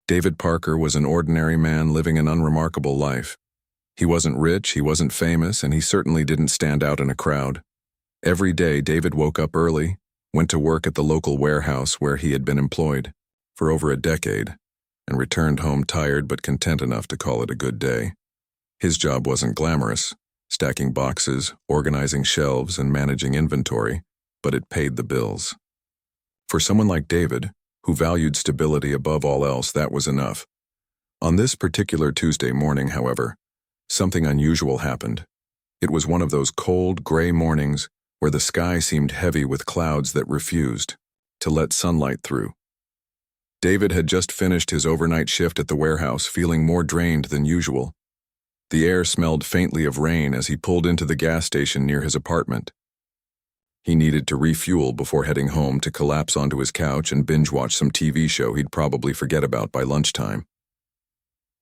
David Parker was an ordinary man living an unremarkable life. He wasn't rich, he wasn't famous, and he certainly didn't stand out in a crowd. Every day, David woke up early, went to work at the local warehouse where he had been employed for over a decade, and returned home tired but content enough to call it a good day. His job wasn't glamorous, stacking boxes, organizing shelves, and managing inventory, but it paid the bills. For someone like David, who valued stability above all else, that was enough. On this particular Tuesday morning, however, something unusual happened. It was one of those cold, gray mornings where the sky seemed heavy with clouds that refused to let sunlight through. David had just finished his overnight shift at the warehouse, feeling more drained than usual. The air smelled faintly of rain as he pulled into the gas station near his apartment. He needed to refuel before heading home to collapse onto his couch and binge-watch some TV show he'd probably forget about by lunchtime.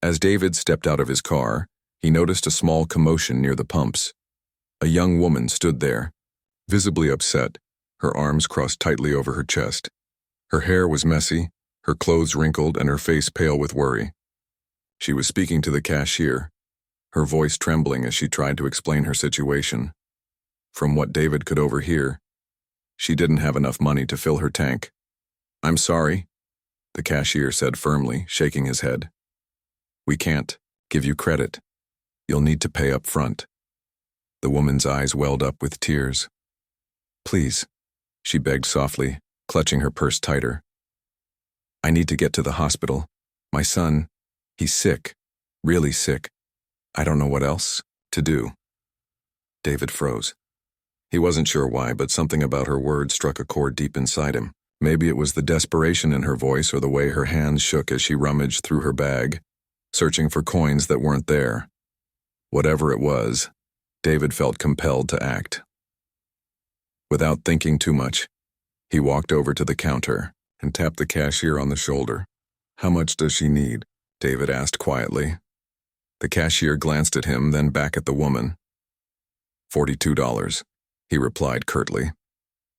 As David stepped out of his car, he noticed a small commotion near the pumps. A young woman stood there, visibly upset, her arms crossed tightly over her chest. Her hair was messy, her clothes wrinkled, and her face pale with worry. She was speaking to the cashier, her voice trembling as she tried to explain her situation. From what David could overhear, she didn't have enough money to fill her tank. "I'm sorry," the cashier said firmly, shaking his head. "We can't give you credit. You'll need to pay up front." The woman's eyes welled up with tears. "Please," she begged softly, clutching her purse tighter. "I need to get to the hospital. My son, he's sick, really sick. I don't know what else to do." David froze. He wasn't sure why, but something about her words struck a chord deep inside him. Maybe it was the desperation in her voice or the way her hands shook as she rummaged through her bag, searching for coins that weren't there. Whatever it was, David felt compelled to act. Without thinking too much, he walked over to the counter and tapped the cashier on the shoulder. "How much does she need?" David asked quietly. The cashier glanced at him, then back at the woman. $42, he replied curtly.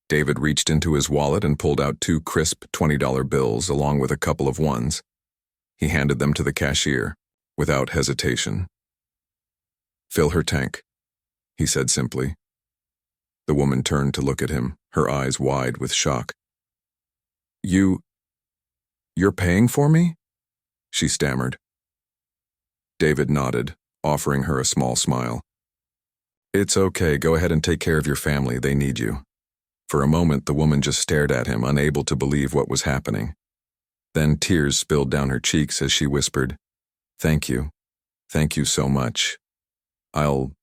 David reached into his wallet and pulled out 2 crisp $20 bills along with a couple of ones. He handed them to the cashier, without hesitation. "Fill her tank," he said simply. The woman turned to look at him, her eyes wide with shock. You're paying for me?" she stammered. David nodded, offering her a small smile. "It's okay, go ahead and take care of your family, they need you." For a moment, the woman just stared at him, unable to believe what was happening. Then tears spilled down her cheeks as she whispered, Thank you so much. I'll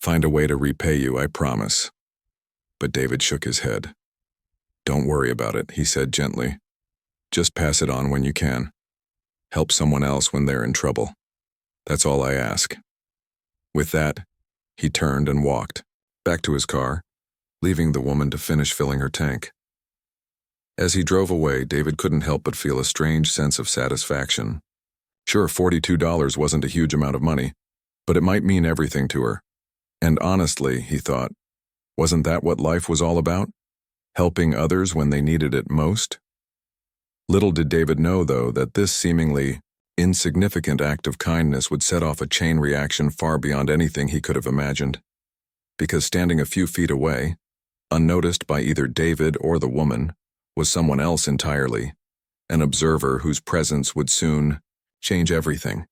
find a way to repay you, I promise." But David shook his head. "Don't worry about it," he said gently. "Just pass it on when you can. Help someone else when they're in trouble. That's all I ask." With that, he turned and walked back to his car, leaving the woman to finish filling her tank. As he drove away, David couldn't help but feel a strange sense of satisfaction. Sure, $42 wasn't a huge amount of money, but it might mean everything to her. And honestly, he thought, wasn't that what life was all about? Helping others when they needed it most? Little did David know, though, that this seemingly insignificant act of kindness would set off a chain reaction far beyond anything he could have imagined. Because standing a few feet away, unnoticed by either David or the woman, was someone else entirely, an observer whose presence would soon change everything.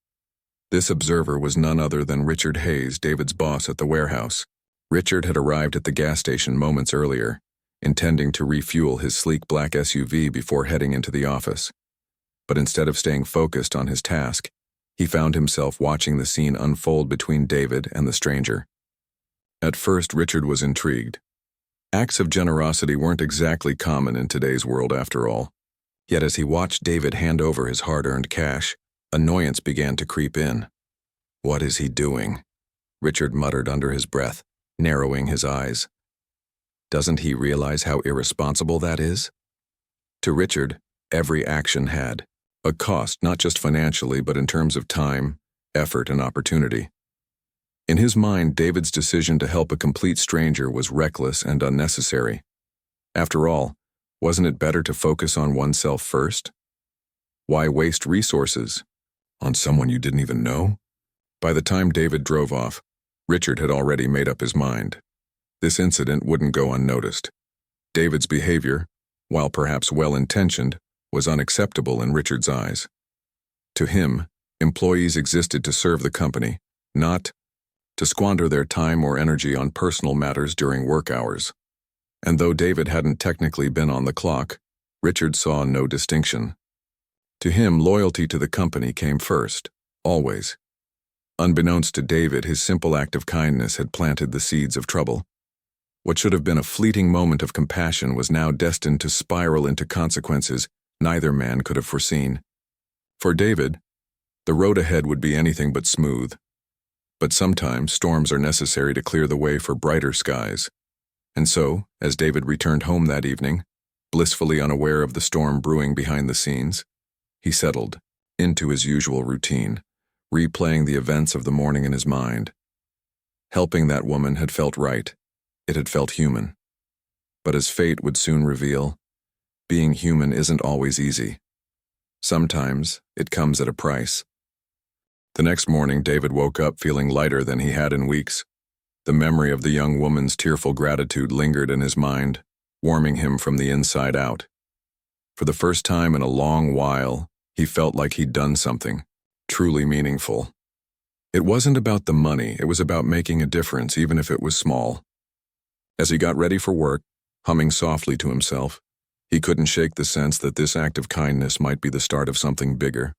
This observer was none other than Richard Hayes, David's boss at the warehouse. Richard had arrived at the gas station moments earlier, intending to refuel his sleek black SUV before heading into the office. But instead of staying focused on his task, he found himself watching the scene unfold between David and the stranger. At first, Richard was intrigued. Acts of generosity weren't exactly common in today's world after all. Yet as he watched David hand over his hard-earned cash, annoyance began to creep in. "What is he doing?" Richard muttered under his breath, narrowing his eyes. Doesn't he realize how irresponsible that is? To Richard, every action had a cost, not just financially, but in terms of time, effort, and opportunity. In his mind, David's decision to help a complete stranger was reckless and unnecessary. After all, wasn't it better to focus on oneself first? Why waste resources on someone you didn't even know? By the time David drove off, Richard had already made up his mind. This incident wouldn't go unnoticed. David's behavior, while perhaps well-intentioned, was unacceptable in Richard's eyes. To him, employees existed to serve the company, not to squander their time or energy on personal matters during work hours. And though David hadn't technically been on the clock, Richard saw no distinction. To him, loyalty to the company came first, always. Unbeknownst to David, his simple act of kindness had planted the seeds of trouble. What should have been a fleeting moment of compassion was now destined to spiral into consequences neither man could have foreseen. For David, the road ahead would be anything but smooth. But sometimes storms are necessary to clear the way for brighter skies. And so, as David returned home that evening, blissfully unaware of the storm brewing behind the scenes, he settled into his usual routine, replaying the events of the morning in his mind. Helping that woman had felt right. It had felt human. But as fate would soon reveal, being human isn't always easy. Sometimes it comes at a price. The next morning, David woke up feeling lighter than he had in weeks. The memory of the young woman's tearful gratitude lingered in his mind, warming him from the inside out. For the first time in a long while, he felt like he'd done something truly meaningful. It wasn't about the money, it was about making a difference, even if it was small. As he got ready for work, humming softly to himself, he couldn't shake the sense that this act of kindness might be the start of something bigger.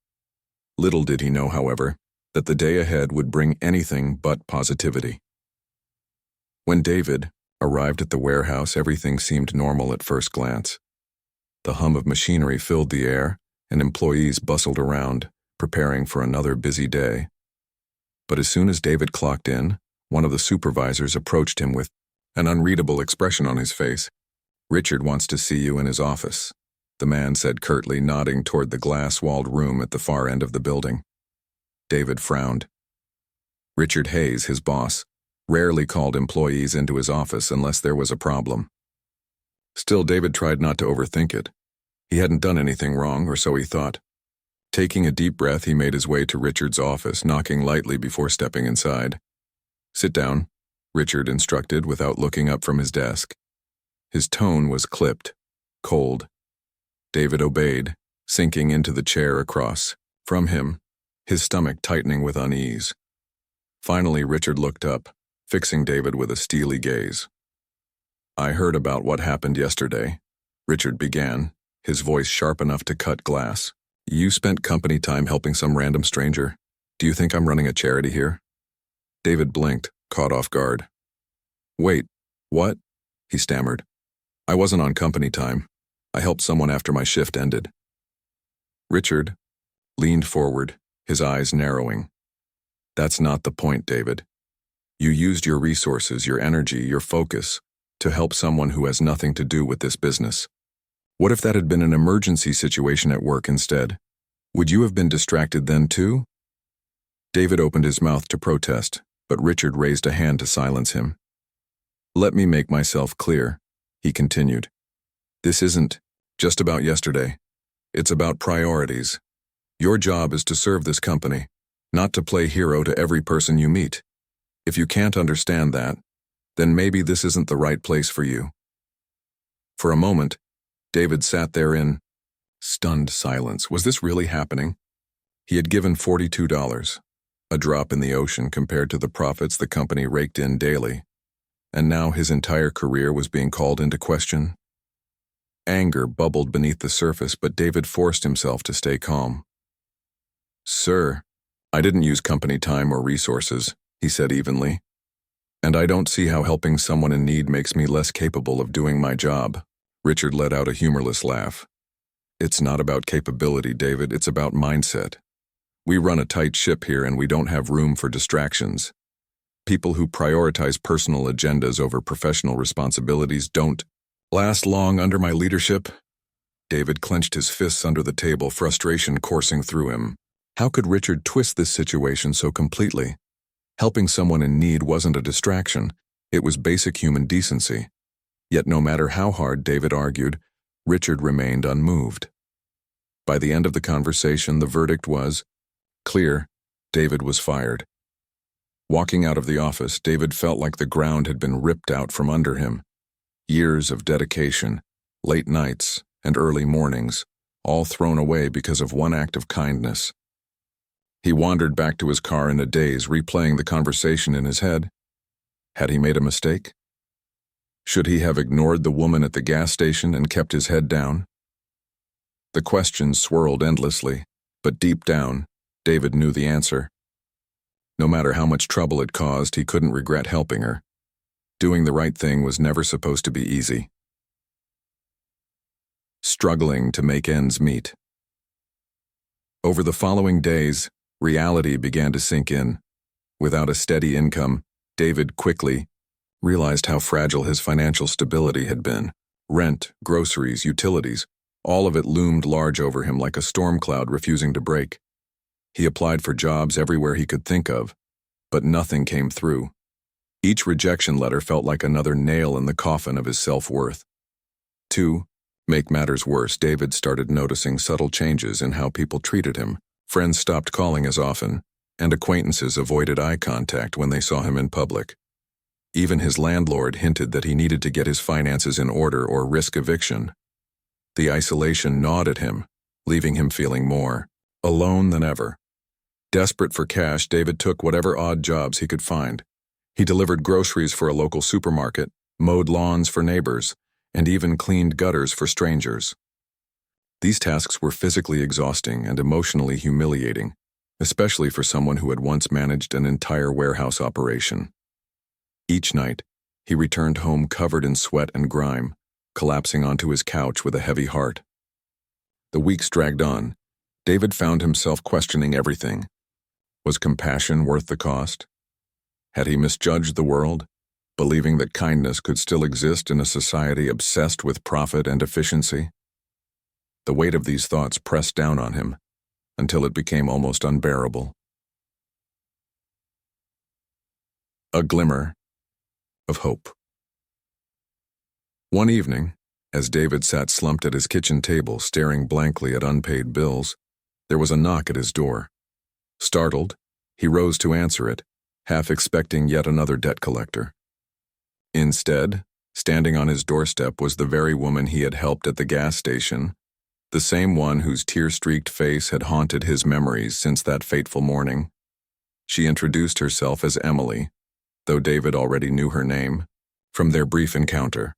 Little did he know, however, that the day ahead would bring anything but positivity. When David arrived at the warehouse, everything seemed normal at first glance. The hum of machinery filled the air, and employees bustled around, preparing for another busy day. But as soon as David clocked in, one of the supervisors approached him with an unreadable expression on his face. "Richard wants to see you in his office," the man said curtly, nodding toward the glass-walled room at the far end of the building. David frowned. Richard Hayes, his boss, rarely called employees into his office unless there was a problem. Still, David tried not to overthink it. He hadn't done anything wrong, or so he thought. Taking a deep breath, he made his way to Richard's office, knocking lightly before stepping inside. "Sit down," Richard instructed without looking up from his desk. His tone was clipped, cold. David obeyed, sinking into the chair across from him, his stomach tightening with unease. Finally, Richard looked up, fixing David with a steely gaze. "I heard about what happened yesterday," Richard began, his voice sharp enough to cut glass. "You spent company time helping some random stranger. Do you think I'm running a charity here?" David blinked, caught off guard. "Wait, what?" he stammered. "I wasn't on company time. I helped someone after my shift ended." Richard leaned forward, his eyes narrowing. "That's not the point, David. You used your resources, your energy, your focus, to help someone who has nothing to do with this business. What if that had been an emergency situation at work instead? Would you have been distracted then too?" David opened his mouth to protest, but Richard raised a hand to silence him. "Let me make myself clear," he continued. "This isn't just about yesterday. It's about priorities. Your job is to serve this company, not to play hero to every person you meet. If you can't understand that, then maybe this isn't the right place for you." For a moment, David sat there in stunned silence. Was this really happening? He had given $42, a drop in the ocean compared to the profits the company raked in daily, and now his entire career was being called into question. Anger bubbled beneath the surface, but David forced himself to stay calm. "Sir, I didn't use company time or resources," he said evenly. "And I don't see how helping someone in need makes me less capable of doing my job." Richard let out a humorless laugh. "It's not about capability, David, it's about mindset. We run a tight ship here and we don't have room for distractions. People who prioritize personal agendas over professional responsibilities don't last long under my leadership." David clenched his fists under the table, frustration coursing through him. How could Richard twist this situation so completely? Helping someone in need wasn't a distraction, it was basic human decency. Yet no matter how hard David argued, Richard remained unmoved. By the end of the conversation, the verdict was clear. David was fired. Walking out of the office, David felt like the ground had been ripped out from under him. Years of dedication, late nights, and early mornings, all thrown away because of one act of kindness. He wandered back to his car in a daze, replaying the conversation in his head. Had he made a mistake? Should he have ignored the woman at the gas station and kept his head down? The questions swirled endlessly, but deep down, David knew the answer. No matter how much trouble it caused, he couldn't regret helping her. Doing the right thing was never supposed to be easy. Struggling to make ends meet. Over the following days, reality began to sink in. Without a steady income, David quickly realized how fragile his financial stability had been. Rent, groceries, utilities, all of it loomed large over him like a storm cloud refusing to break. He applied for jobs everywhere he could think of, but nothing came through. Each rejection letter felt like another nail in the coffin of his self-worth. To make matters worse, David started noticing subtle changes in how people treated him. Friends stopped calling as often, and acquaintances avoided eye contact when they saw him in public. Even his landlord hinted that he needed to get his finances in order or risk eviction. The isolation gnawed at him, leaving him feeling more alone than ever. Desperate for cash, David took whatever odd jobs he could find. He delivered groceries for a local supermarket, mowed lawns for neighbors, and even cleaned gutters for strangers. These tasks were physically exhausting and emotionally humiliating, especially for someone who had once managed an entire warehouse operation. Each night, he returned home covered in sweat and grime, collapsing onto his couch with a heavy heart. The weeks dragged on. David found himself questioning everything. Was compassion worth the cost? Had he misjudged the world, believing that kindness could still exist in a society obsessed with profit and efficiency? The weight of these thoughts pressed down on him, until it became almost unbearable. A glimmer of hope. One evening, as David sat slumped at his kitchen table staring blankly at unpaid bills, there was a knock at his door. Startled, he rose to answer it, half expecting yet another debt collector. Instead, standing on his doorstep was the very woman he had helped at the gas station, the same one whose tear-streaked face had haunted his memories since that fateful morning. She introduced herself as Emily, though David already knew her name, from their brief encounter.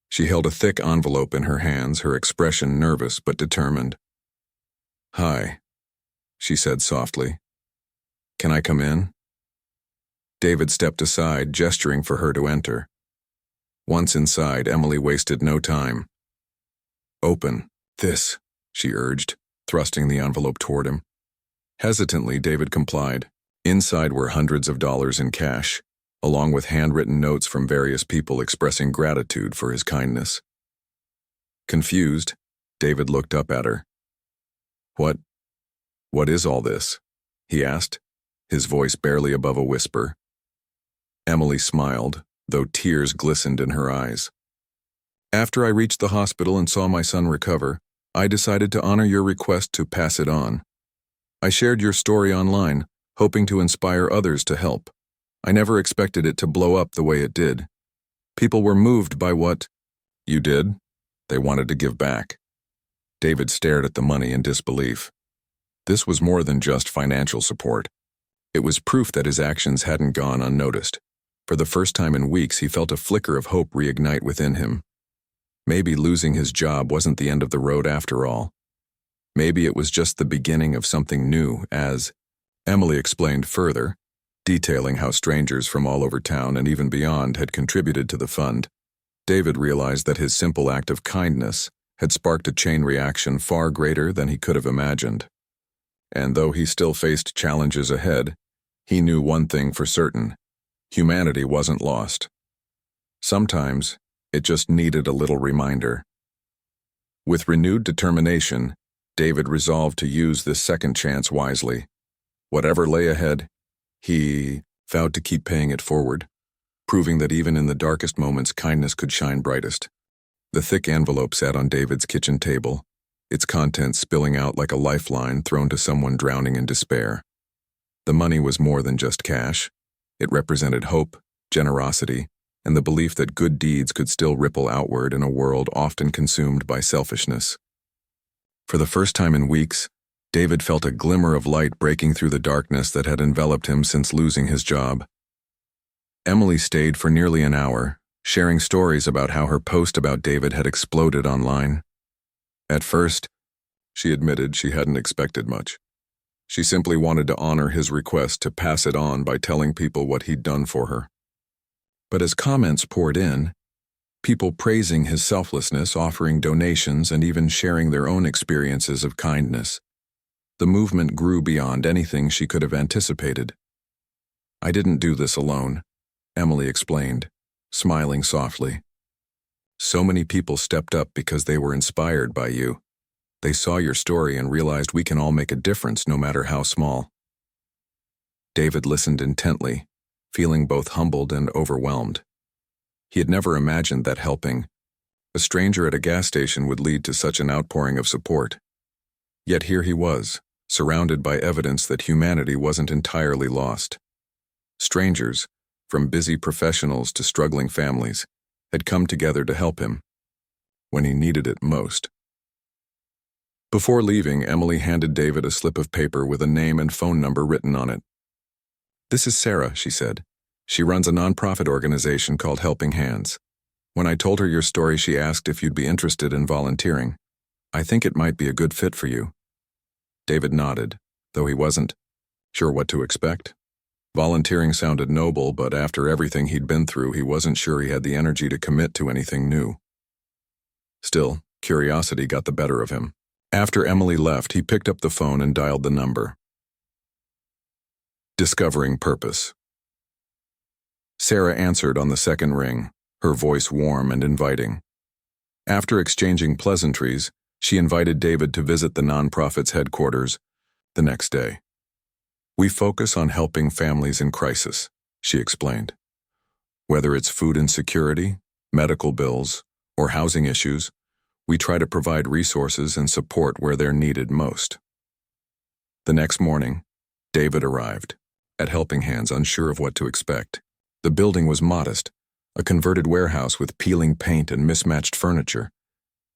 She held a thick envelope in her hands, her expression nervous but determined. "Hi," she said softly. "Can I come in?" David stepped aside, gesturing for her to enter. Once inside, Emily wasted no time. "Open this," she urged, thrusting the envelope toward him. Hesitantly, David complied. Inside were hundreds of dollars in cash, along with handwritten notes from various people expressing gratitude for his kindness. Confused, David looked up at her. What is all this?" he asked, his voice barely above a whisper. Emily smiled, though tears glistened in her eyes. "After I reached the hospital and saw my son recover, I decided to honor your request to pass it on. I shared your story online, hoping to inspire others to help. I never expected it to blow up the way it did. People were moved by what you did. They wanted to give back." David stared at the money in disbelief. This was more than just financial support. It was proof that his actions hadn't gone unnoticed. For the first time in weeks, he felt a flicker of hope reignite within him. Maybe losing his job wasn't the end of the road after all. Maybe it was just the beginning of something new, as Emily explained further, detailing how strangers from all over town and even beyond had contributed to the fund. David realized that his simple act of kindness had sparked a chain reaction far greater than he could have imagined. And though he still faced challenges ahead, he knew one thing for certain: humanity wasn't lost. Sometimes, it just needed a little reminder. With renewed determination, David resolved to use this second chance wisely. Whatever lay ahead, he vowed to keep paying it forward, proving that even in the darkest moments kindness could shine brightest. The thick envelope sat on David's kitchen table, its contents spilling out like a lifeline thrown to someone drowning in despair. The money was more than just cash. It represented hope, generosity, and the belief that good deeds could still ripple outward in a world often consumed by selfishness. For the first time in weeks, David felt a glimmer of light breaking through the darkness that had enveloped him since losing his job. Emily stayed for nearly an hour, sharing stories about how her post about David had exploded online. At first, she admitted she hadn't expected much. She simply wanted to honor his request to pass it on by telling people what he'd done for her. But as comments poured in, people praising his selflessness, offering donations, and even sharing their own experiences of kindness, the movement grew beyond anything she could have anticipated. "I didn't do this alone," Emily explained, smiling softly. "So many people stepped up because they were inspired by you. They saw your story and realized we can all make a difference no matter how small." David listened intently, feeling both humbled and overwhelmed. He had never imagined that helping a stranger at a gas station would lead to such an outpouring of support. Yet here he was, surrounded by evidence that humanity wasn't entirely lost. Strangers, from busy professionals to struggling families, had come together to help him when he needed it most. Before leaving, Emily handed David a slip of paper with a name and phone number written on it. "This is Sarah," she said. "She runs a nonprofit organization called Helping Hands. When I told her your story, she asked if you'd be interested in volunteering. I think it might be a good fit for you." David nodded, though he wasn't sure what to expect. Volunteering sounded noble, but after everything he'd been through, he wasn't sure he had the energy to commit to anything new. Still, curiosity got the better of him. After Emily left, he picked up the phone and dialed the number. Discovering purpose. Sarah answered on the second ring, her voice warm and inviting. After exchanging pleasantries, she invited David to visit the nonprofit's headquarters the next day. "We focus on helping families in crisis," she explained. "Whether it's food insecurity, medical bills, or housing issues, we try to provide resources and support where they're needed most." The next morning, David arrived at Helping Hands, unsure of what to expect. The building was modest, a converted warehouse with peeling paint and mismatched furniture,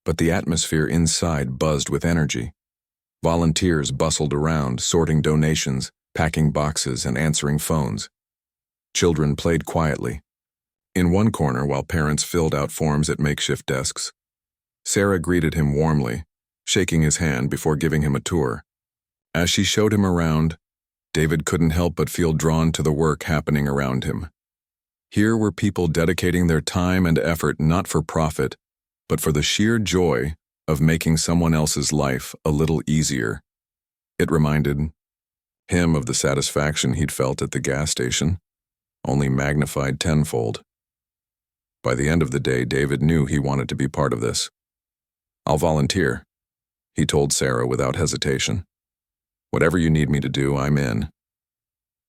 but the atmosphere inside buzzed with energy. Volunteers bustled around, sorting donations, packing boxes, and answering phones. Children played quietly. In one corner, while parents filled out forms at makeshift desks, Sarah greeted him warmly, shaking his hand before giving him a tour. As she showed him around, David couldn't help but feel drawn to the work happening around him. Here were people dedicating their time and effort not for profit, but for the sheer joy of making someone else's life a little easier. It reminded him of the satisfaction he'd felt at the gas station, only magnified tenfold. By the end of the day, David knew he wanted to be part of this. "I'll volunteer," he told Sarah without hesitation. "Whatever you need me to do, I'm in."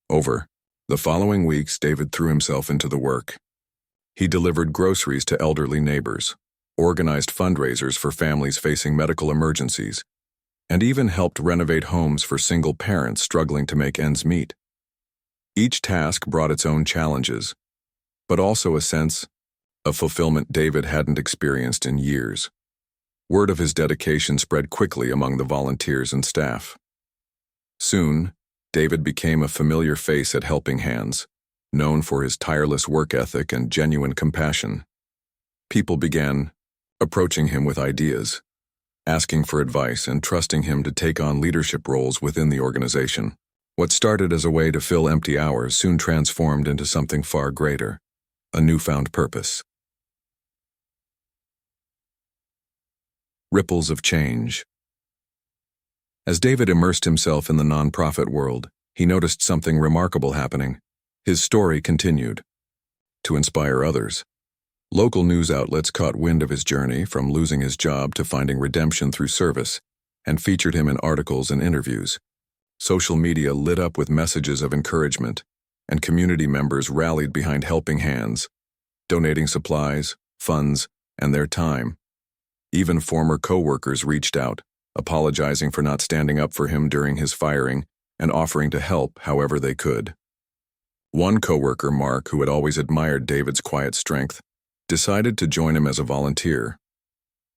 Over the following weeks, David threw himself into the work. He delivered groceries to elderly neighbors, organized fundraisers for families facing medical emergencies, and even helped renovate homes for single parents struggling to make ends meet. Each task brought its own challenges, but also a sense of fulfillment David hadn't experienced in years. Word of his dedication spread quickly among the volunteers and staff. Soon, David became a familiar face at Helping Hands, known for his tireless work ethic and genuine compassion. People began approaching him with ideas, asking for advice, and trusting him to take on leadership roles within the organization. What started as a way to fill empty hours soon transformed into something far greater, a newfound purpose. Ripples of change. As David immersed himself in the nonprofit world, he noticed something remarkable happening. His story continued to inspire others. Local news outlets caught wind of his journey, from losing his job to finding redemption through service, and featured him in articles and interviews. Social media lit up with messages of encouragement, and community members rallied behind Helping Hands, donating supplies, funds, and their time. Even former co-workers reached out, apologizing for not standing up for him during his firing and offering to help however they could. One coworker, Mark, who had always admired David's quiet strength, decided to join him as a volunteer.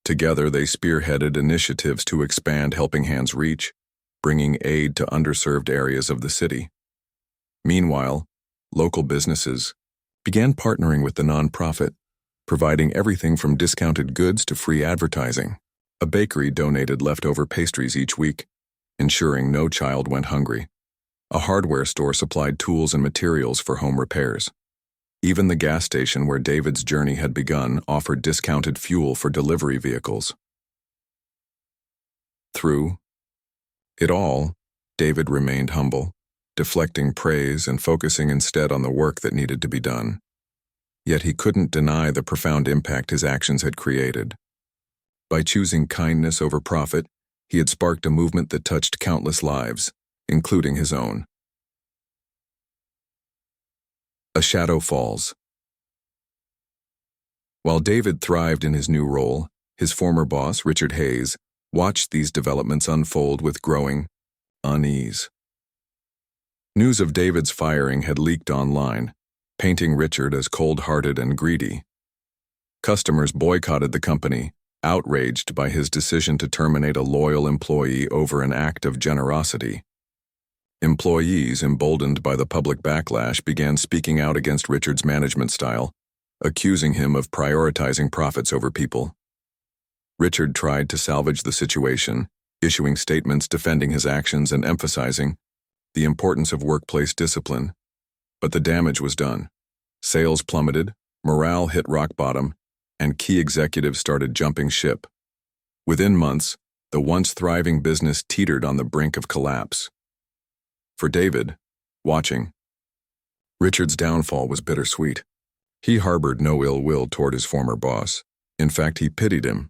Together, they spearheaded initiatives to expand Helping Hands' reach, bringing aid to underserved areas of the city. Meanwhile, local businesses began partnering with the nonprofit, providing everything from discounted goods to free advertising. A bakery donated leftover pastries each week, ensuring no child went hungry. A hardware store supplied tools and materials for home repairs. Even the gas station where David's journey had begun offered discounted fuel for delivery vehicles. Through it all, David remained humble, deflecting praise and focusing instead on the work that needed to be done. Yet he couldn't deny the profound impact his actions had created. By choosing kindness over profit, he had sparked a movement that touched countless lives, including his own. A shadow falls. While David thrived in his new role, his former boss, Richard Hayes, watched these developments unfold with growing unease. News of David's firing had leaked online, painting Richard as cold-hearted and greedy. Customers boycotted the company, outraged by his decision to terminate a loyal employee over an act of generosity. Employees, emboldened by the public backlash, began speaking out against Richard's management style, accusing him of prioritizing profits over people. Richard tried to salvage the situation, issuing statements defending his actions and emphasizing the importance of workplace discipline. But the damage was done. Sales plummeted, morale hit rock bottom, and key executives started jumping ship. Within months, the once thriving business teetered on the brink of collapse. For David, watching, Richard's downfall was bittersweet. He harbored no ill will toward his former boss. In fact, he pitied him.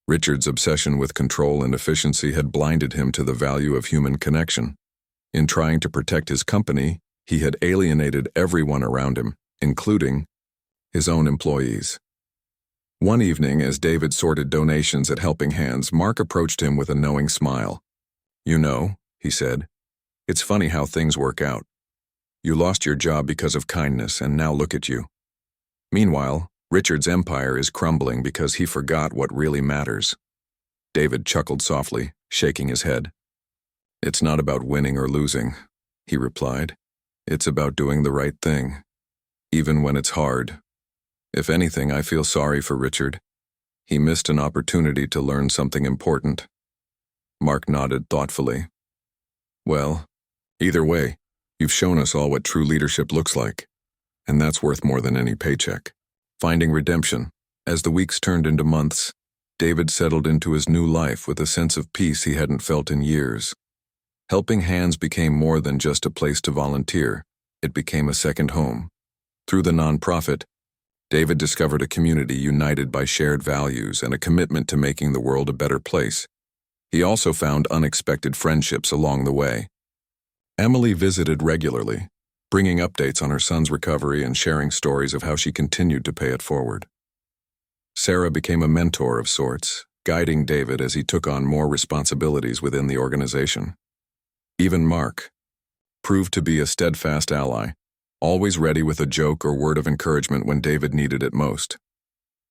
Richard's obsession with control and efficiency had blinded him to the value of human connection. In trying to protect his company, he had alienated everyone around him, including his own employees. One evening, as David sorted donations at Helping Hands, Mark approached him with a knowing smile. "You know," he said, "it's funny how things work out. You lost your job because of kindness, and now look at you." Meanwhile, Richard's empire is crumbling because he forgot what really matters. David chuckled softly, shaking his head. "It's not about winning or losing," he replied. "It's about doing the right thing, even when it's hard. If anything, I feel sorry for Richard. He missed an opportunity to learn something important." Mark nodded thoughtfully. "Well, either way, you've shown us all what true leadership looks like, and that's worth more than any paycheck." Finding redemption, as the weeks turned into months, David settled into his new life with a sense of peace he hadn't felt in years. Helping Hands became more than just a place to volunteer. It became a second home. Through the nonprofit, David discovered a community united by shared values and a commitment to making the world a better place. He also found unexpected friendships along the way. Emily visited regularly, bringing updates on her son's recovery and sharing stories of how she continued to pay it forward. Sarah became a mentor of sorts, guiding David as he took on more responsibilities within the organization. Even Mark proved to be a steadfast ally, always ready with a joke or word of encouragement when David needed it most.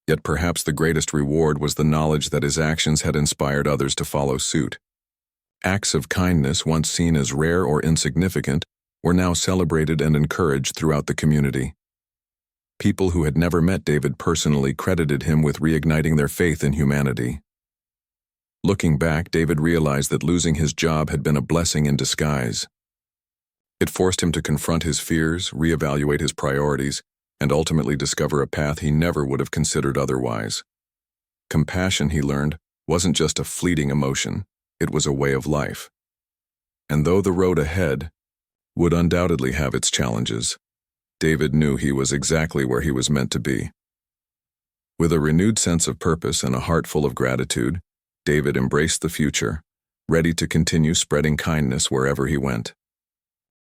Yet perhaps the greatest reward was the knowledge that his actions had inspired others to follow suit. Acts of kindness, once seen as rare or insignificant, were now celebrated and encouraged throughout the community. People who had never met David personally credited him with reigniting their faith in humanity. Looking back, David realized that losing his job had been a blessing in disguise. It forced him to confront his fears, reevaluate his priorities, and ultimately discover a path he never would have considered otherwise. Compassion, he learned, wasn't just a fleeting emotion, it was a way of life. And though the road ahead would undoubtedly have its challenges, David knew he was exactly where he was meant to be. With a renewed sense of purpose and a heart full of gratitude, David embraced the future, ready to continue spreading kindness wherever he went.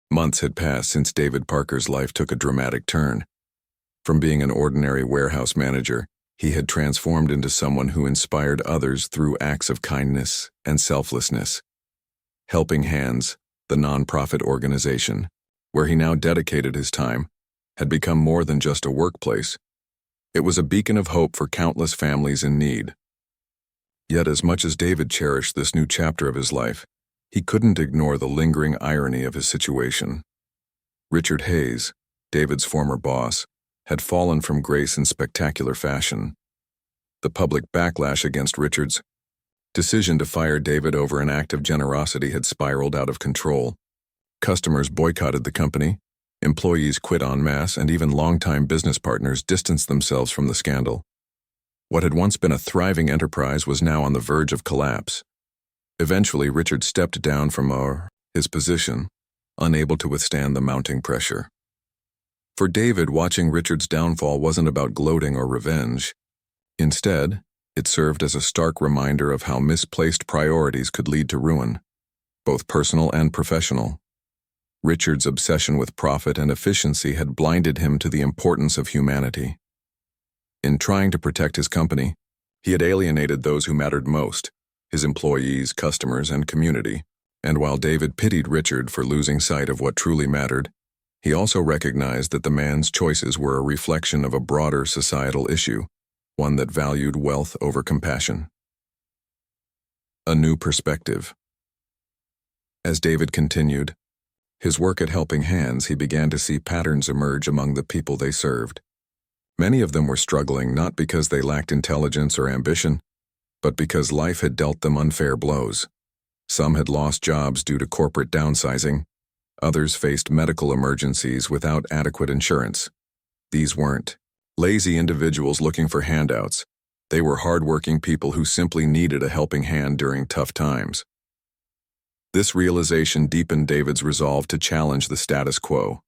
Months had passed since David Parker's life took a dramatic turn. From being an ordinary warehouse manager, He had transformed into someone who inspired others through acts of kindness and selflessness. Helping Hands, the nonprofit organization, where he now dedicated his time, had become more than just a workplace. It was a beacon of hope for countless families in need. Yet as much as David cherished this new chapter of his life, he couldn't ignore the lingering irony of his situation. Richard Hayes, David's former boss, had fallen from grace in spectacular fashion. The public backlash against Richard's decision to fire David over an act of generosity had spiraled out of control. Customers boycotted the company, employees quit en masse, and even longtime business partners distanced themselves from the scandal. What had once been a thriving enterprise was now on the verge of collapse. Eventually, Richard stepped down from his position, unable to withstand the mounting pressure. For David, watching Richard's downfall wasn't about gloating or revenge. Instead, it served as a stark reminder of how misplaced priorities could lead to ruin, both personal and professional. Richard's obsession with profit and efficiency had blinded him to the importance of humanity. In trying to protect his company, he had alienated those who mattered most, his employees, customers, and community. And while David pitied Richard for losing sight of what truly mattered, he also recognized that the man's choices were a reflection of a broader societal issue, one that valued wealth over compassion. A new perspective. As David continued his work at Helping Hands, he began to see patterns emerge among the people they served. Many of them were struggling not because they lacked intelligence or ambition, but because life had dealt them unfair blows. Some had lost jobs due to corporate downsizing. Others faced medical emergencies without adequate insurance. These weren't lazy individuals looking for handouts. They were hardworking people who simply needed a helping hand during tough times. This realization deepened David's resolve to challenge the status quo.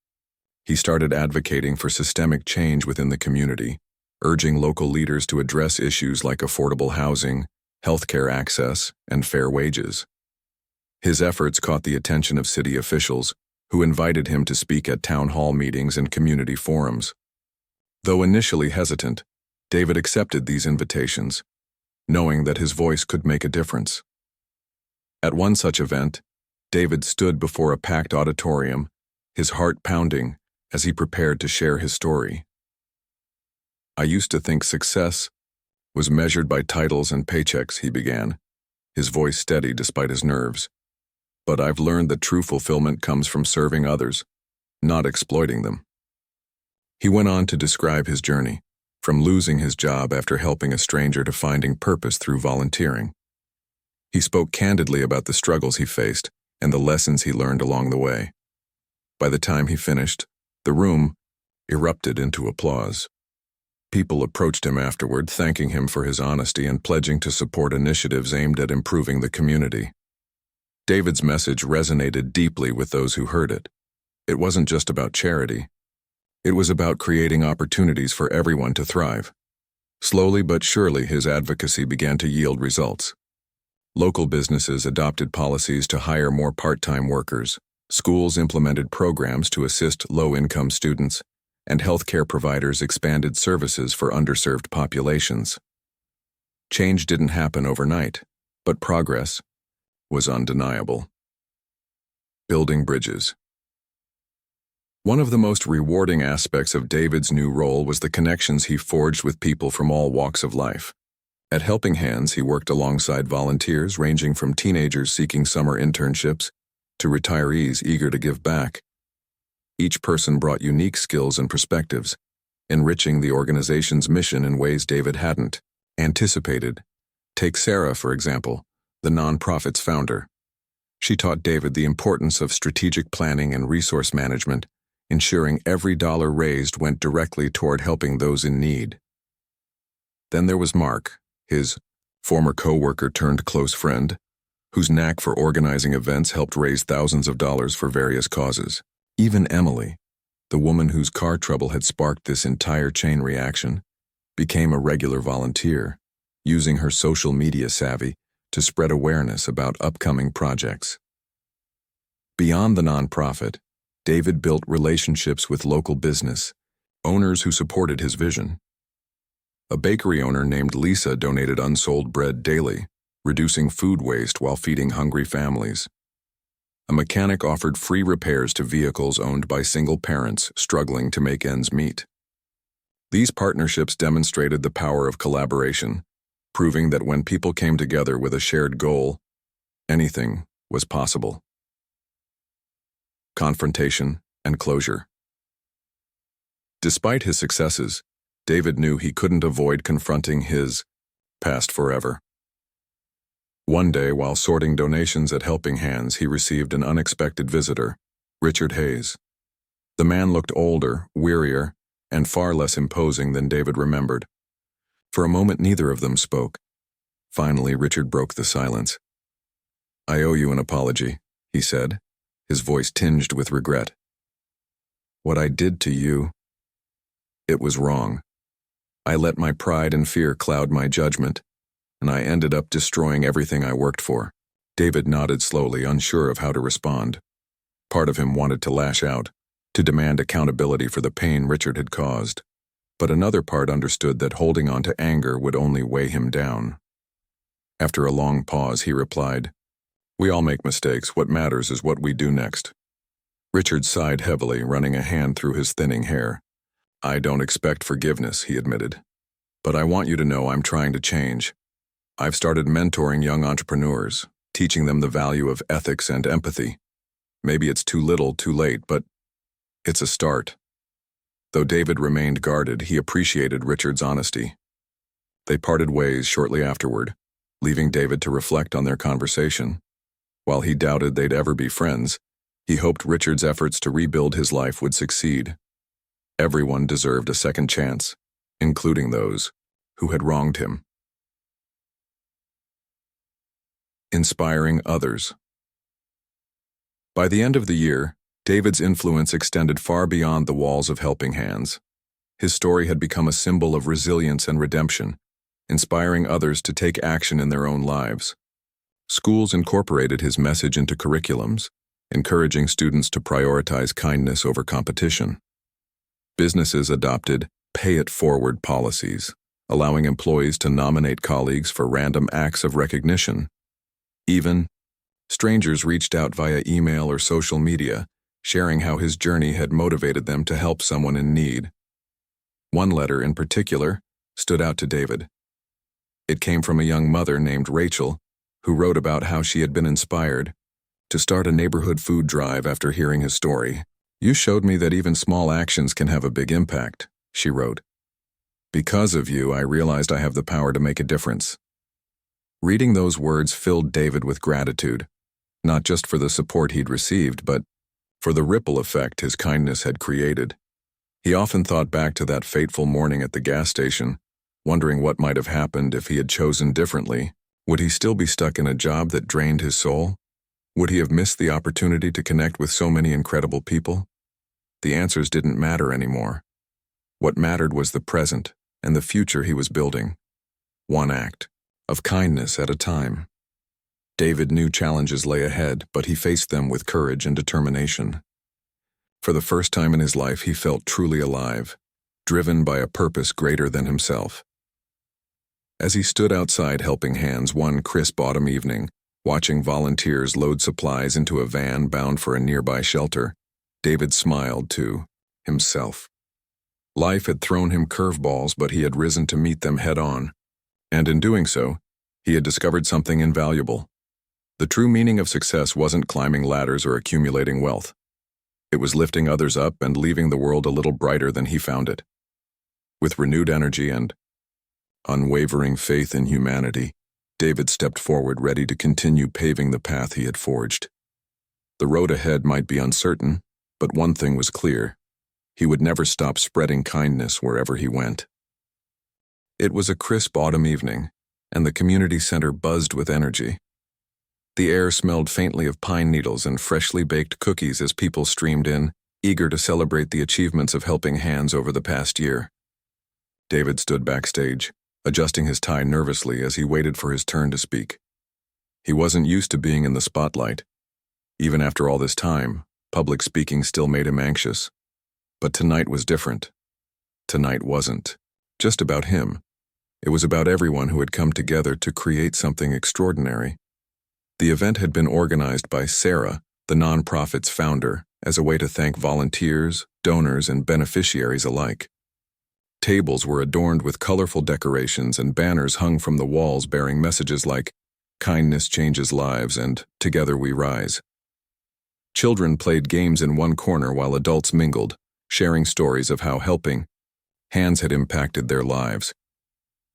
He started advocating for systemic change within the community, urging local leaders to address issues like affordable housing, healthcare access, and fair wages. His efforts caught the attention of city officials, who invited him to speak at town hall meetings and community forums. Though initially hesitant, David accepted these invitations, knowing that his voice could make a difference. At one such event, David stood before a packed auditorium, his heart pounding as he prepared to share his story. "I used to think success was measured by titles and paychecks," he began, his voice steady despite his nerves. "But I've learned that true fulfillment comes from serving others, not exploiting them." He went on to describe his journey, from losing his job after helping a stranger to finding purpose through volunteering. He spoke candidly about the struggles he faced and the lessons he learned along the way. By the time he finished, the room erupted into applause. People approached him afterward, thanking him for his honesty and pledging to support initiatives aimed at improving the community. David's message resonated deeply with those who heard it. It wasn't just about charity. It was about creating opportunities for everyone to thrive. Slowly but surely, his advocacy began to yield results. Local businesses adopted policies to hire more part-time workers. Schools implemented programs to assist low-income students, and healthcare providers expanded services for underserved populations. Change didn't happen overnight, but progress was undeniable. Building bridges. One of the most rewarding aspects of David's new role was the connections he forged with people from all walks of life. At Helping Hands, he worked alongside volunteers ranging from teenagers seeking summer internships to retirees eager to give back. Each person brought unique skills and perspectives, enriching the organization's mission in ways David hadn't anticipated. Take Sarah, for example, the nonprofit's founder. She taught David the importance of strategic planning and resource management, ensuring every dollar raised went directly toward helping those in need. Then there was Mark, his former co-worker turned close friend, whose knack for organizing events helped raise thousands of dollars for various causes. Even Emily, the woman whose car trouble had sparked this entire chain reaction, became a regular volunteer, using her social media savvy to spread awareness about upcoming projects. Beyond the nonprofit, David built relationships with local business owners who supported his vision. A bakery owner named Lisa donated unsold bread daily, reducing food waste while feeding hungry families. A mechanic offered free repairs to vehicles owned by single parents struggling to make ends meet. These partnerships demonstrated the power of collaboration, proving that when people came together with a shared goal, anything was possible. Confrontation and closure. Despite his successes, David knew he couldn't avoid confronting his past forever. One day, while sorting donations at Helping Hands, he received an unexpected visitor, Richard Hayes. The man looked older, wearier, and far less imposing than David remembered. For a moment, neither of them spoke. Finally, Richard broke the silence. "I owe you an apology," he said, his voice tinged with regret. "What I did to you, it was wrong. I let my pride and fear cloud my judgment, and I ended up destroying everything I worked for." David nodded slowly, unsure of how to respond. Part of him wanted to lash out, to demand accountability for the pain Richard had caused. But another part understood that holding on to anger would only weigh him down. After a long pause, he replied, "We all make mistakes. What matters is what we do next." Richard sighed heavily, running a hand through his thinning hair. "I don't expect forgiveness," he admitted. "But I want you to know I'm trying to change. I've started mentoring young entrepreneurs, teaching them the value of ethics and empathy. Maybe it's too little, too late, but it's a start." Though David remained guarded, he appreciated Richard's honesty. They parted ways shortly afterward, leaving David to reflect on their conversation. While he doubted they'd ever be friends, he hoped Richard's efforts to rebuild his life would succeed. Everyone deserved a second chance, including those who had wronged him. Inspiring others. By the end of the year, David's influence extended far beyond the walls of Helping Hands. His story had become a symbol of resilience and redemption, inspiring others to take action in their own lives. Schools incorporated his message into curriculums, encouraging students to prioritize kindness over competition. Businesses adopted pay-it-forward policies, allowing employees to nominate colleagues for random acts of recognition. Even strangers reached out via email or social media, sharing how his journey had motivated them to help someone in need. One letter in particular stood out to David. It came from a young mother named Rachel, who wrote about how she had been inspired to start a neighborhood food drive after hearing his story. "You showed me that even small actions can have a big impact," she wrote. "Because of you, I realized I have the power to make a difference." Reading those words filled David with gratitude, not just for the support he'd received, but for the ripple effect his kindness had created. He often thought back to that fateful morning at the gas station, wondering what might have happened if he had chosen differently. Would he still be stuck in a job that drained his soul? Would he have missed the opportunity to connect with so many incredible people? The answers didn't matter anymore. What mattered was the present and the future he was building. One act of kindness at a time. David knew challenges lay ahead, but he faced them with courage and determination. For the first time in his life, he felt truly alive, driven by a purpose greater than himself. As he stood outside Helping Hands one crisp autumn evening, watching volunteers load supplies into a van bound for a nearby shelter, David smiled to himself. Life had thrown him curveballs, but he had risen to meet them head-on. And in doing so, he had discovered something invaluable. The true meaning of success wasn't climbing ladders or accumulating wealth. It was lifting others up and leaving the world a little brighter than he found it. With renewed energy and unwavering faith in humanity, David stepped forward, ready to continue paving the path he had forged. The road ahead might be uncertain, but one thing was clear: he would never stop spreading kindness wherever he went. It was a crisp autumn evening, and the community center buzzed with energy. The air smelled faintly of pine needles and freshly baked cookies as people streamed in, eager to celebrate the achievements of Helping Hands over the past year. David stood backstage, adjusting his tie nervously as he waited for his turn to speak. He wasn't used to being in the spotlight. Even after all this time, public speaking still made him anxious. But tonight was different. Tonight wasn't just about him. It was about everyone who had come together to create something extraordinary. The event had been organized by Sarah, the nonprofit's founder, as a way to thank volunteers, donors, and beneficiaries alike. Tables were adorned with colorful decorations and banners hung from the walls bearing messages like, "Kindness changes lives" and "Together we rise." Children played games in one corner while adults mingled, sharing stories of how helping hands had impacted their lives.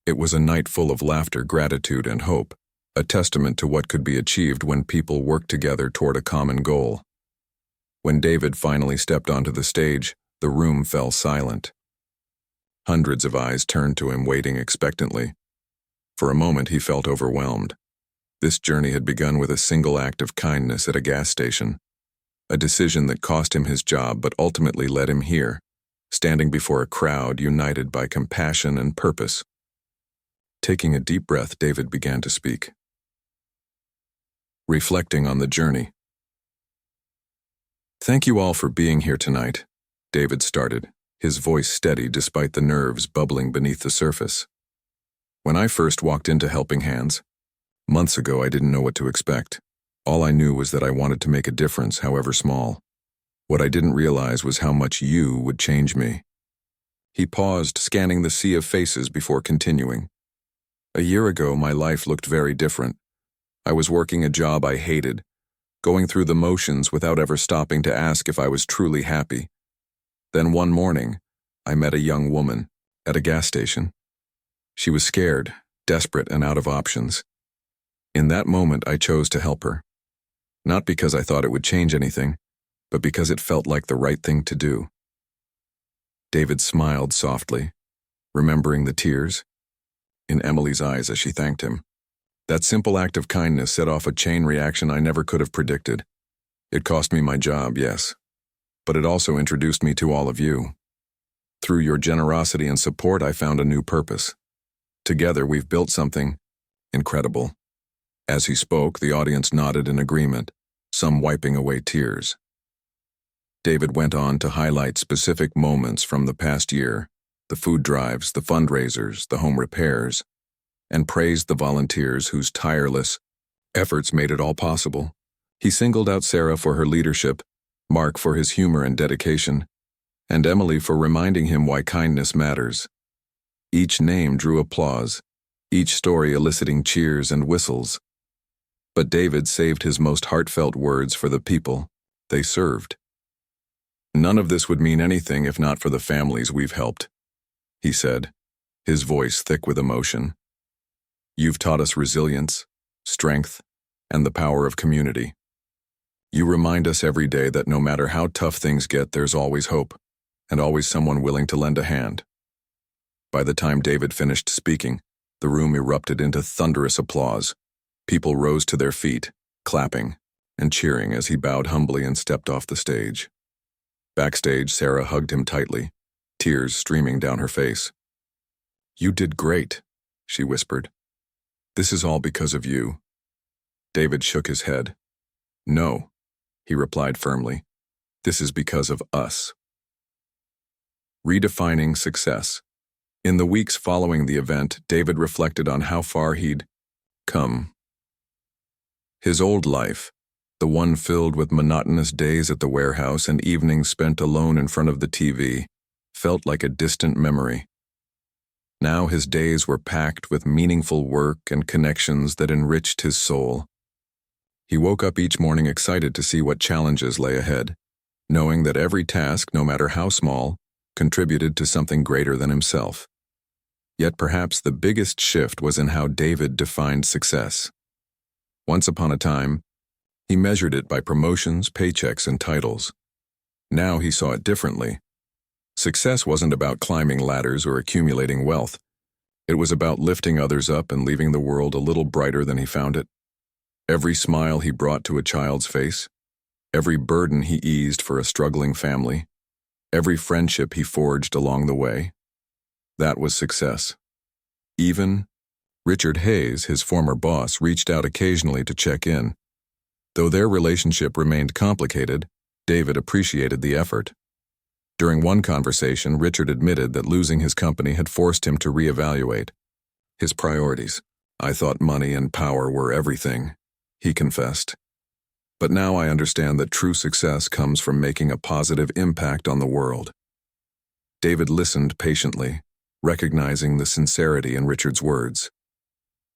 It was a night full of laughter, gratitude, and hope, a testament to what could be achieved when people work together toward a common goal. When David finally stepped onto the stage, the room fell silent. Hundreds of eyes turned to him, waiting expectantly. For a moment, he felt overwhelmed. This journey had begun with a single act of kindness at a gas station, a decision that cost him his job but ultimately led him here, standing before a crowd united by compassion and purpose. Taking a deep breath, David began to speak. Reflecting on the journey. "Thank you all for being here tonight," David started, his voice steady despite the nerves bubbling beneath the surface. "When I first walked into Helping Hands, months ago, I didn't know what to expect. All I knew was that I wanted to make a difference, however small. What I didn't realize was how much you would change me." He paused, scanning the sea of faces before continuing. "A year ago, my life looked very different. I was working a job I hated, going through the motions without ever stopping to ask if I was truly happy. Then one morning, I met a young woman at a gas station. She was scared, desperate, and out of options. In that moment, I chose to help her. Not because I thought it would change anything, but because it felt like the right thing to do." David smiled softly, remembering the tears in Emily's eyes as she thanked him. That simple act of kindness set off a chain reaction I never could have predicted. It cost me my job, yes, but it also introduced me to all of you. Through your generosity and support, I found a new purpose. Together, we've built something incredible." As he spoke, the audience nodded in agreement, some wiping away tears. David went on to highlight specific moments from the past year, the food drives, the fundraisers, the home repairs, and praised the volunteers whose tireless efforts made it all possible. He singled out Sarah for her leadership, Mark for his humor and dedication, and Emily for reminding him why kindness matters. Each name drew applause, each story eliciting cheers and whistles. But David saved his most heartfelt words for the people they served. "None of this would mean anything if not for the families we've helped," he said, his voice thick with emotion. "You've taught us resilience, strength, and the power of community. You remind us every day that no matter how tough things get, there's always hope, and always someone willing to lend a hand." By the time David finished speaking, the room erupted into thunderous applause. People rose to their feet, clapping and cheering as he bowed humbly and stepped off the stage. Backstage, Sarah hugged him tightly, tears streaming down her face. "You did great," she whispered. "This is all because of you." David shook his head. "No," he replied firmly. "This is because of us." Redefining success. In the weeks following the event, David reflected on how far he'd come. His old life, the one filled with monotonous days at the warehouse and evenings spent alone in front of the TV, felt like a distant memory. Now his days were packed with meaningful work and connections that enriched his soul. He woke up each morning excited to see what challenges lay ahead, knowing that every task, no matter how small, contributed to something greater than himself. Yet perhaps the biggest shift was in how David defined success. Once upon a time, he measured it by promotions, paychecks, and titles. Now he saw it differently. Success wasn't about climbing ladders or accumulating wealth. It was about lifting others up and leaving the world a little brighter than he found it. Every smile he brought to a child's face, every burden he eased for a struggling family, every friendship he forged along the way. That was success. Even Richard Hayes, his former boss, reached out occasionally to check in. Though their relationship remained complicated, David appreciated the effort. During one conversation, Richard admitted that losing his company had forced him to reevaluate. His priorities. I thought money and power were everything, he confessed. But now I understand that true success comes from making a positive impact on the world. David listened patiently, recognizing the sincerity in Richard's words.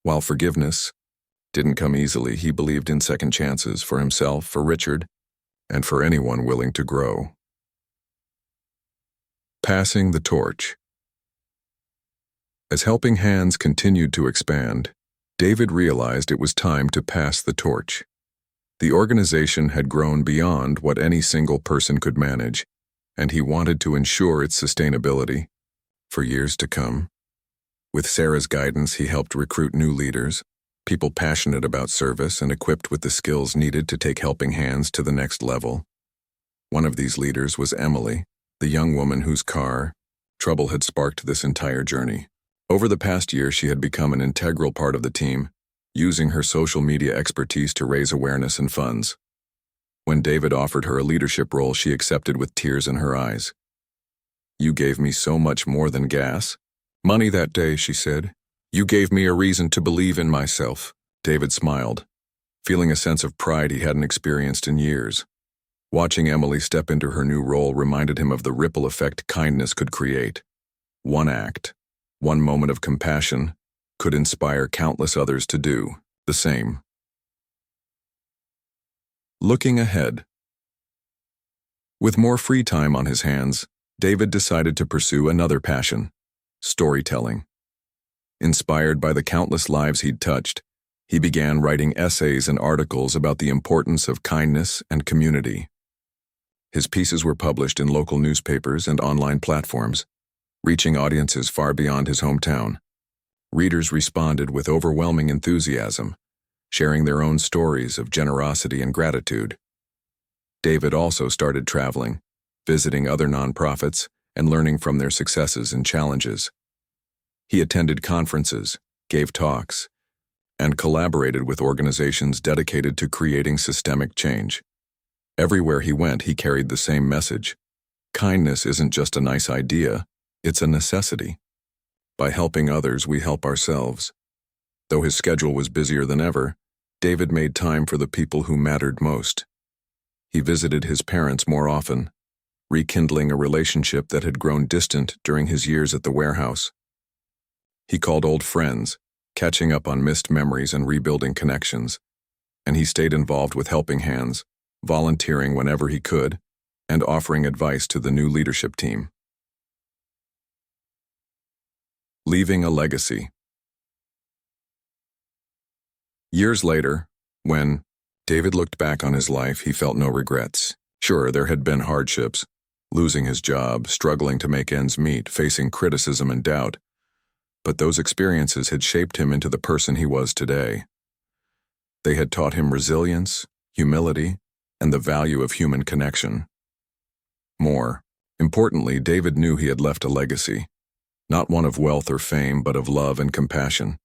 While forgiveness didn't come easily, he believed in second chances for himself, for Richard, and for anyone willing to grow. Passing the torch. As Helping Hands continued to expand, David realized it was time to pass the torch. The organization had grown beyond what any single person could manage, and he wanted to ensure its sustainability for years to come. With Sarah's guidance, he helped recruit new leaders, people passionate about service and equipped with the skills needed to take Helping Hands to the next level. One of these leaders was Emily, the young woman whose trouble had sparked this entire journey. Over the past year, she had become an integral part of the team, using her social media expertise to raise awareness and funds. When David offered her a leadership role, she accepted with tears in her eyes. "You gave me so much more than money that day," she said. "You gave me a reason to believe in myself." David smiled, feeling a sense of pride he hadn't experienced in years. Watching Emily step into her new role reminded him of the ripple effect kindness could create. One act, one moment of compassion, could inspire countless others to do the same. Looking ahead. With more free time on his hands, David decided to pursue another passion: storytelling. Inspired by the countless lives he'd touched, he began writing essays and articles about the importance of kindness and community. His pieces were published in local newspapers and online platforms, reaching audiences far beyond his hometown. Readers responded with overwhelming enthusiasm, sharing their own stories of generosity and gratitude. David also started traveling, visiting other nonprofits, and learning from their successes and challenges. He attended conferences, gave talks, and collaborated with organizations dedicated to creating systemic change. Everywhere he went, he carried the same message: kindness isn't just a nice idea, it's a necessity. By helping others, we help ourselves. Though his schedule was busier than ever, David made time for the people who mattered most. He visited his parents more often, rekindling a relationship that had grown distant during his years at the warehouse. He called old friends, catching up on missed memories and rebuilding connections, and he stayed involved with Helping Hands, volunteering whenever he could, and offering advice to the new leadership team. Leaving a legacy. Years later, when David looked back on his life, he felt no regrets. Sure, there had been hardships, losing his job, struggling to make ends meet, facing criticism and doubt, but those experiences had shaped him into the person he was today. They had taught him resilience, humility, and the value of human connection. More importantly, David knew he had left a legacy, not one of wealth or fame, but of love and compassion.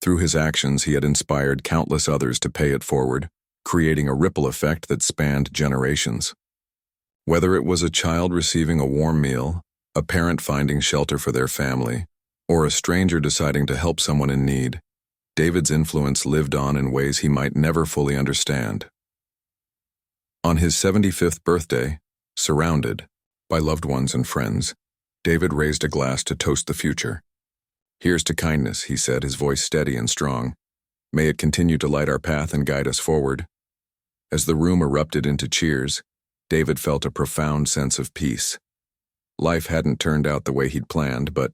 Through his actions, he had inspired countless others to pay it forward, creating a ripple effect that spanned generations. Whether it was a child receiving a warm meal, a parent finding shelter for their family, or a stranger deciding to help someone in need, David's influence lived on in ways he might never fully understand. On his 75th birthday, surrounded by loved ones and friends, David raised a glass to toast the future. "Here's to kindness," he said, his voice steady and strong. "May it continue to light our path and guide us forward." As the room erupted into cheers, David felt a profound sense of peace. Life hadn't turned out the way he'd planned, but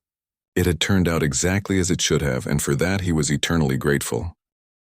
it had turned out exactly as it should have, and for that he was eternally grateful.